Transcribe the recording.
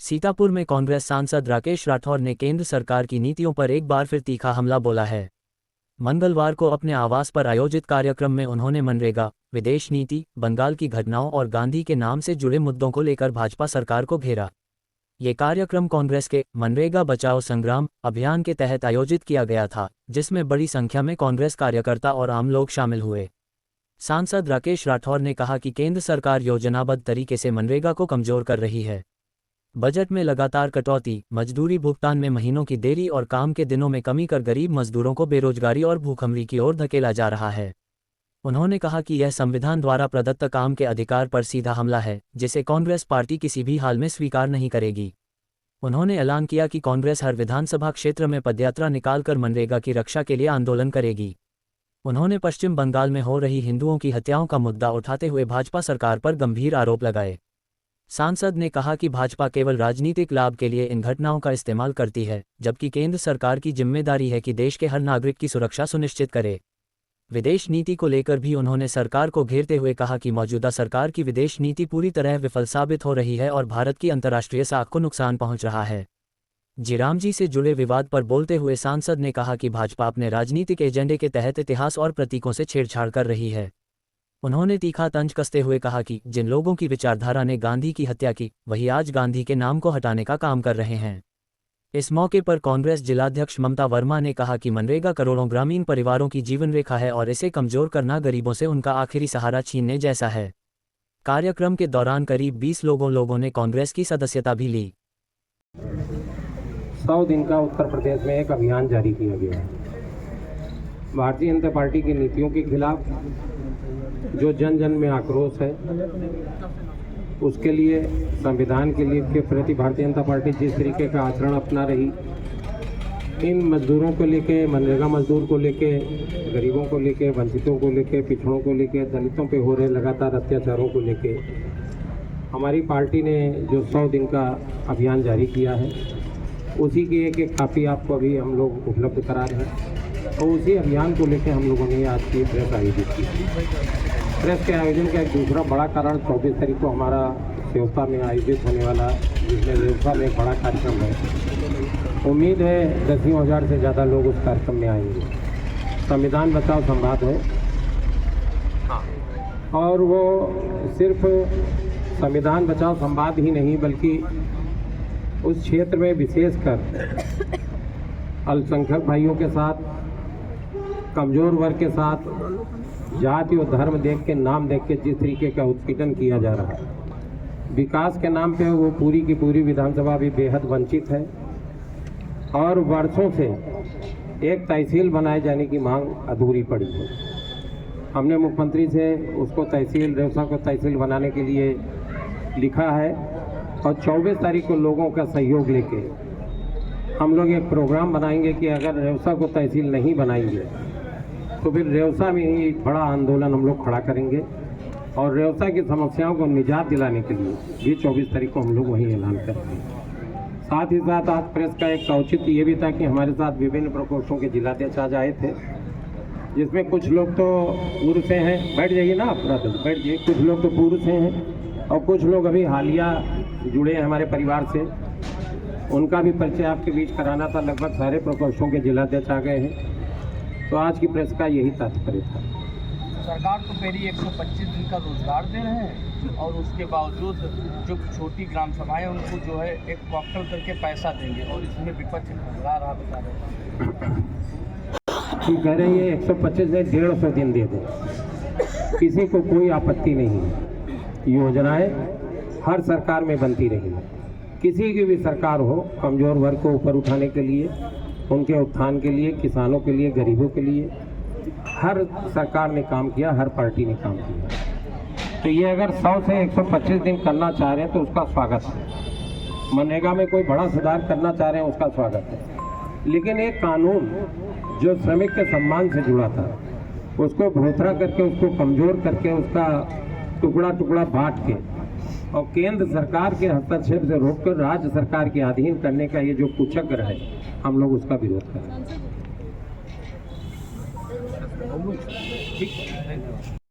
सीतापुर में कांग्रेस सांसद राकेश राठौर ने केंद्र सरकार की नीतियों पर एक बार फिर तीखा हमला बोला है। मंगलवार को अपने आवास पर आयोजित कार्यक्रम में उन्होंने मनरेगा, विदेश नीति, बंगाल की घटनाओं और गांधी के नाम से जुड़े मुद्दों को लेकर भाजपा सरकार को घेरा। ये कार्यक्रम कांग्रेस के मनरेगा बचाओ संग्राम अभियान के तहत आयोजित किया गया था, जिसमें बड़ी संख्या में कांग्रेस कार्यकर्ता और आम लोग शामिल हुए। सांसद राकेश राठौर ने कहा कि केंद्र सरकार योजनाबद्ध तरीके से मनरेगा को कमजोर कर रही है। बजट में लगातार कटौती, मजदूरी भुगतान में महीनों की देरी और काम के दिनों में कमी कर गरीब मजदूरों को बेरोजगारी और भूखमरी की ओर धकेला जा रहा है। उन्होंने कहा कि यह संविधान द्वारा प्रदत्त काम के अधिकार पर सीधा हमला है, जिसे कांग्रेस पार्टी किसी भी हाल में स्वीकार नहीं करेगी। उन्होंने ऐलान किया कि कांग्रेस हर विधानसभा क्षेत्र में पदयात्रा निकालकर मनरेगा की रक्षा के लिए आंदोलन करेगी। उन्होंने पश्चिम बंगाल में हो रही हिंदुओं की हत्याओं का मुद्दा उठाते हुए भाजपा सरकार पर गंभीर आरोप लगाए। सांसद ने कहा कि भाजपा केवल राजनीतिक लाभ के लिए इन घटनाओं का इस्तेमाल करती है, जबकि केंद्र सरकार की जिम्मेदारी है कि देश के हर नागरिक की सुरक्षा सुनिश्चित करे। विदेश नीति को लेकर भी उन्होंने सरकार को घेरते हुए कहा कि मौजूदा सरकार की विदेश नीति पूरी तरह विफल साबित हो रही है और भारत की अंतर्राष्ट्रीय साख को नुकसान पहुंच रहा है। जीरामजी से जुड़े विवाद पर बोलते हुए सांसद ने कहा कि भाजपा अपने राजनीतिक एजेंडे के तहत इतिहास और प्रतीकों से छेड़छाड़ कर रही है। उन्होंने तीखा तंज कसते हुए कहा कि जिन लोगों की विचारधारा ने गांधी की हत्या की, वही आज गांधी के नाम को हटाने का काम कर रहे हैं। इस मौके पर कांग्रेस जिलाध्यक्ष ममता वर्मा ने कहा कि मनरेगा करोड़ों ग्रामीण परिवारों की जीवन रेखा है और इसे कमजोर करना गरीबों से उनका आखिरी सहारा छीनने जैसा है। कार्यक्रम के दौरान करीब 20 लोगों ने कांग्रेस की सदस्यता भी ली। 100 दिन का उत्तर प्रदेश में एक अभियान जारी किया गया है। भारतीय जनता पार्टी की नीतियों के खिलाफ जो जन जन में आक्रोश है, उसके लिए संविधान के प्रति भारतीय जनता पार्टी जिस तरीके का आचरण अपना रही, इन मजदूरों को लेके, मनरेगा मजदूर को लेके, गरीबों को लेके, वंचितों को लेके, पिछड़ों को लेके, दलितों पे हो रहे लगातार अत्याचारों को लेके हमारी पार्टी ने जो 100 दिन का अभियान जारी किया है, उसी की एक कापी आपको अभी हम लोग उपलब्ध करा रहे हैं। और उसी अभियान को लेकर हम लोगों ने आज की प्रेस आयोजित की। प्रेस के आयोजन का एक दूसरा बड़ा कारण 24 तारीख को हमारा सेवता में आयोजित होने वाला, जिसमें सेवता में एक बड़ा कार्यक्रम है। उम्मीद है 10,000 से ज़्यादा लोग उस कार्यक्रम में आएंगे। संविधान बचाओ संवाद है और वो सिर्फ संविधान बचाओ संवाद ही नहीं, बल्कि उस क्षेत्र में विशेषकर अल्पसंख्यक भाइयों के साथ, कमज़ोर वर्ग के साथ, जाति और धर्म देख के, नाम देख के जिस तरीके का उत्पीड़न किया जा रहा है, विकास के नाम पे वो पूरी की पूरी विधानसभा भी बेहद वंचित है। और वर्षों से एक तहसील बनाए जाने की मांग अधूरी पड़ी है। हमने मुख्यमंत्री से उसको तहसील, रेवसा को तहसील बनाने के लिए लिखा है और 24 तारीख को लोगों का सहयोग लेके हम लोग एक प्रोग्राम बनाएंगे कि अगर रेवसा को तहसील नहीं बनाएंगे तो फिर रेवसा में ही बड़ा आंदोलन हम लोग खड़ा करेंगे और रेवसा की समस्याओं को निजात दिलाने के लिए भी 24 तारीख को हम लोग वही ऐलान करेंगे। साथ ही साथ आज प्रेस का एक औचित्य ये भी था कि हमारे साथ विभिन्न प्रकोष्ठों के जिलाध्यक्ष आज आए थे, जिसमें कुछ लोग तो पूर्व से हैं, बैठ जाइए ना, पूरा बैठ जाइए, कुछ लोग तो पूर्व से हैं और कुछ लोग अभी हालिया जुड़े हैं हमारे परिवार से। उनका भी परिचय आपके बीच कराना था। लगभग सारे प्रकोष्ठों के जिलाध्यक्ष आ गए हैं। तो आज की प्रेस का यही तात्पर्य था। सरकार तो पहले 125 दिन का रोजगार दे रहे हैं और उसके बावजूद जो छोटी ग्राम सभाएं उनको जो है एक क्वार्टर करके पैसा देंगे और इसमें विपक्ष घबरा रहा, बता रहे कि कह रहे हैं 125 से 150 दिन दे दें, किसी को कोई आपत्ति नहीं है। योजनाएं हर सरकार में बनती रही है, किसी की भी सरकार हो, कमज़ोर वर्ग को ऊपर उठाने के लिए, उनके उत्थान के लिए, किसानों के लिए, गरीबों के लिए हर सरकार ने काम किया, हर पार्टी ने काम किया। तो ये अगर 100 से 125 दिन करना चाह रहे हैं तो उसका स्वागत है। मनरेगा में कोई बड़ा सुधार करना चाह रहे हैं, उसका स्वागत है। लेकिन एक कानून जो श्रमिक के सम्मान से जुड़ा था, उसको भोथरा करके, उसको कमज़ोर करके, उसका टुकड़ा टुकड़ा बांट के और केंद्र सरकार के हस्तक्षेप से रोककर राज्य सरकार के अधीन करने का ये जो कुचक्र है, हम लोग उसका विरोध करें।